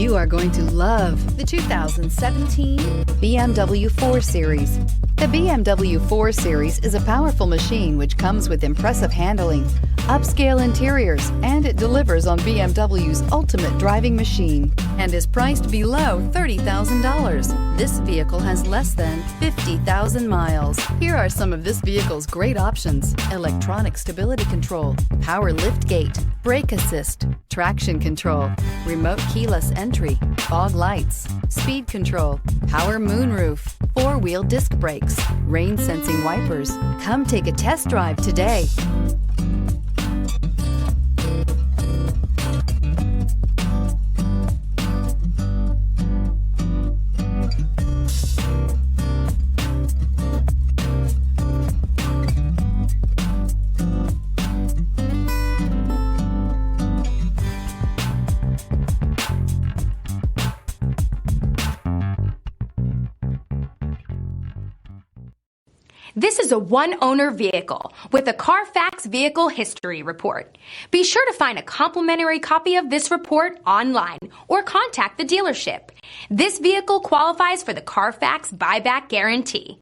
You are going to love the 2017 BMW 4 Series. The BMW 4 Series is a powerful machine which comes with impressive handling, upscale interiors, and it delivers on BMW's ultimate driving machine and is priced below $30,000. This vehicle has less than 50,000 miles. Here are some of this vehicle's great options: electronic stability control, power liftgate, brake assist, traction control, remote keyless entry, fog lights, speed control, power moonroof, four-wheel disc brakes, rain sensing wipers. Come take a test drive today. This is a one-owner vehicle with a Carfax Vehicle History Report. Be sure to find a complimentary copy of this report online or contact the dealership. This vehicle qualifies for the Carfax Buyback Guarantee.